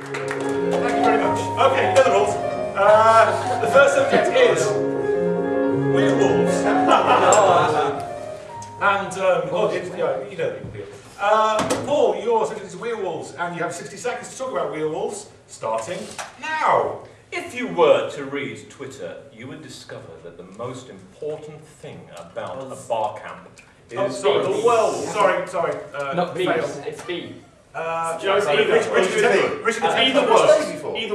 Thank you very much. Okay, the other rules. The first subject is werewolves. And, you know the deal. Paul, your subject is werewolves, and you have 60 seconds to talk about werewolves, starting now. If you were to read Twitter, you would discover that the most important thing about a bar camp is the werewolf. Sorry. Not B, failed. it's B. Either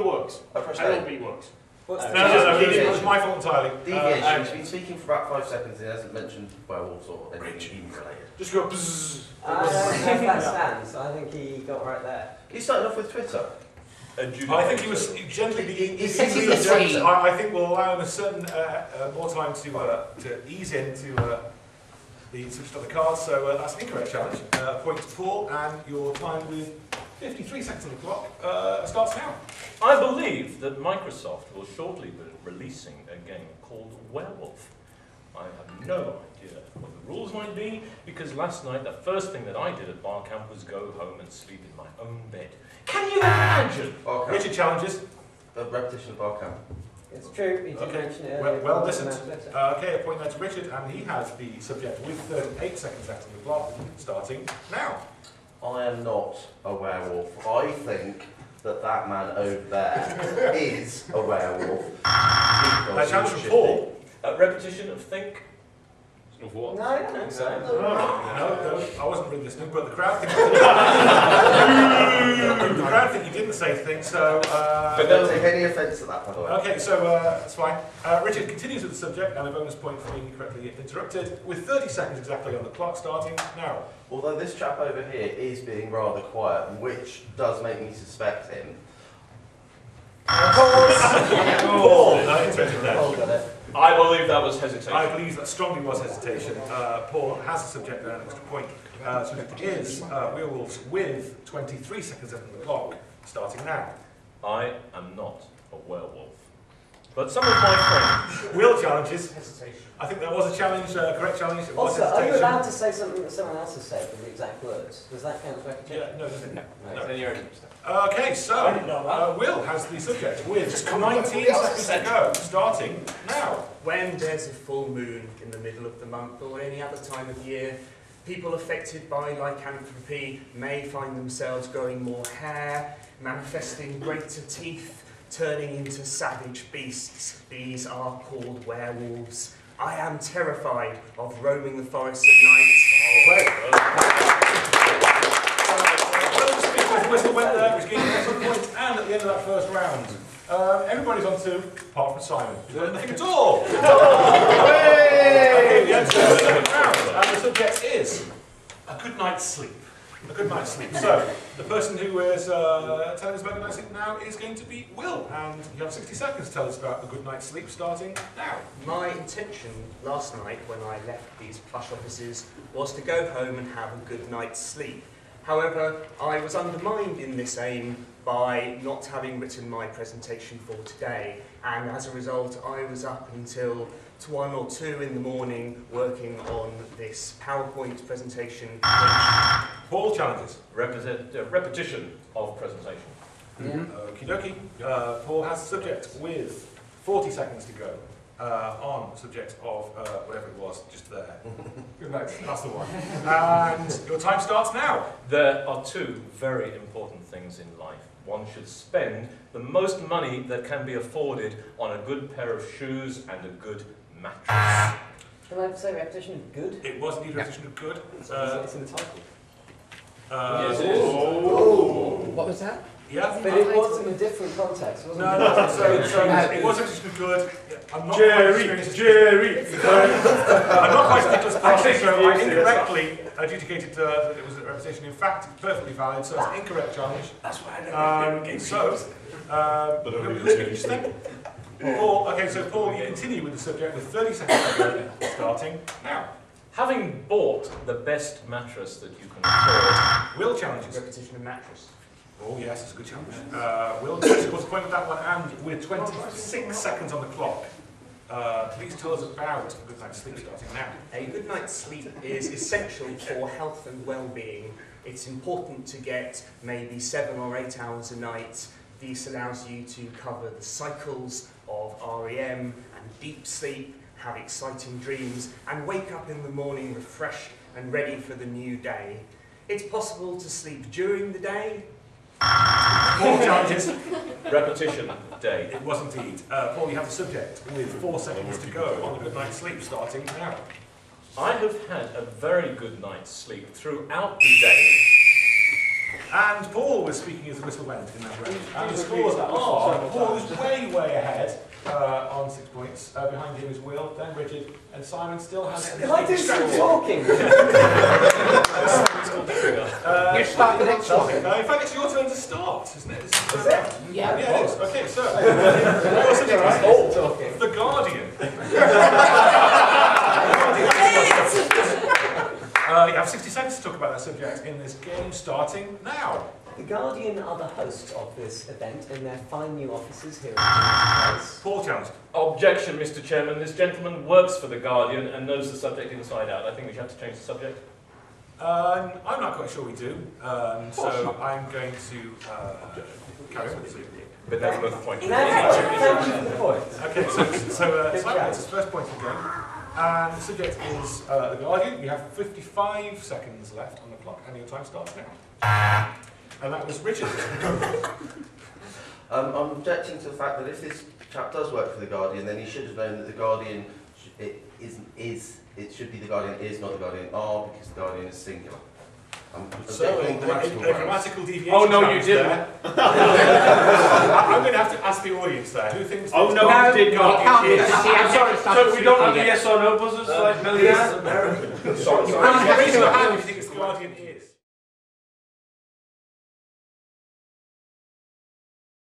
works. I pressed A A. or B works. No, it was my fault entirely. Deviation. He's been speaking for about 5 seconds and he hasn't mentioned werewolves or anything even related. Just go bzzz. I don't know if that stands. I think he got right there. He started off with Twitter. I think he was gently He's taking the subject. scene. I think we'll allow him a certain more time to ease into the subject of the cards. So that's an incorrect challenge. Point to Paul, and your time with 53 seconds on the clock starts now. I believe that Microsoft will shortly be releasing a game called Werewolf. I have no idea what the rules might be, because last night the first thing that I did at bar camp was go home and sleep in my own bed. Can you imagine? Richard challenges. The repetition of bar camp. It's true, he did mention it earlier. Well listened. Okay, a point there to Richard, and he has the subject with 38 seconds left on the clock, starting now. I am not a werewolf. I think that man over there is a werewolf. Challenge from Paul. Repetition of think. Of what? No, I don't think so. No, I wasn't really listening, but the crowd think the crowd think you didn't say think, so... But don't take any offence at that, by the way. Okay, so that's fine. Richard continues with the subject, and a bonus point for being correctly interrupted, with 30 seconds exactly on the clock, starting now. Although this chap over here is being rather quiet, which does make me suspect him. Paul! I believe that was hesitation. I believe that strongly was hesitation. Paul has a subject and an extra point. Subject is werewolves with 23 seconds left on the clock, starting now. I am not a werewolf. But some of my friends... Will challenges. Hesitation. I think that was a challenge, correct challenge. It was Also, are you hesitation. allowed to say something that someone else has said with the exact words? Does that count as repetition? Yeah, no, it doesn't. No. Okay, so Will has the subject with 19 seconds to go, starting now. When there's a full moon in the middle of the month or any other time of year, people affected by lycanthropy may find themselves growing more hair, manifesting greater teeth, turning into savage beasts. These are called werewolves. I am terrified of roaming the forest at night. The whistle went there, which gave you an extra point, and at the end of that first round, everybody's on 2, apart from Simon. He's got nothing at all! Okay, the end of the second round, and the subject is a good night's sleep. A good night's sleep. So, the person who is telling us about a good night's sleep now is going to be Will, and you have 60 seconds to tell us about a good night's sleep, starting now. My intention last night when I left these plush offices was to go home and have a good night's sleep. However, I was undermined in this aim by not having written my presentation for today, and as a result I was up until 1 or 2 in the morning working on this PowerPoint presentation. Paul challenges. Repetition of presentation. Okie dokie. Paul has the subject with 40 seconds to go on the subject of whatever it was just there. Good night. That's the one. And your time starts now. There are 2 very important things in life. One should spend the most money that can be afforded on a good pair of shoes and a good mattress. Can I say repetition of good? It was indeed repetition of good. It's in the title. Yes, it is. What was that? Yeah. But it was in a different context, wasn't it? No, so it was repetition of good. I'm not Jerry! I'm not quite Nicholas Sparks, so I incorrectly adjudicated that it was a repetition. In fact, it's perfectly valid, so it's an incorrect challenge. That's why I don't Paul, okay, so Paul, you continue with the subject with 30 seconds to go, starting now. Having bought the best mattress that you can afford. Will challenges. Repetition of mattress. Oh yes, it's a good challenge. Will scores a point with that one, and with 26 seconds on the clock. Please tell us about a good night's sleep starting now. A good night's sleep is essential for health and well-being. It's important to get maybe 7 or 8 hours a night This allows you to cover the cycles of REM and deep sleep, have exciting dreams, and wake up in the morning refreshed and ready for the new day. It's possible to sleep during the day. More challenges. Repetition day. It was indeed. Paul, you have the subject with 4 seconds to go on a good night's sleep, starting now. I have had a very good night's sleep throughout the day. And Paul was speaking as the whistle went in that round. And the scores are Paul is way ahead on 6 points. Behind him is Will, then Richard, and Simon still has it. If I do some talking. You start the next one. In fact, it's your turn to start, isn't it? Is it? Yeah, it is. Okay, so The Guardian. You have 60 seconds to talk about that subject in this game, starting now. The Guardian are the hosts of this event in their fine new offices here at the Place. Paul Jones. Objection, Mr. Chairman. This gentleman works for the Guardian and knows the subject inside out. I think we should have to change the subject. I'm not quite sure we do, so I'm going to carry on with the But that's another point. Thank you for the point. Okay, so Simon gets his first point of the game, and the subject is The Guardian. You have 55 seconds left on the clock, and your time starts now. And that was Richard. I'm objecting to the fact that if this chap does work for the Guardian, then he should have known that the Guardian it should be the Guardian is, not the Guardian are, because the Guardian is singular. So, a grammatical grammatical deviation. Oh no, you didn't. I'm going to have to ask the audience there. Who thinks? Oh no, you did not. I'm sorry. So we don't have the yes or no buzzers like Milliard? Sorry. Raise your hand if you think it's the Guardian is.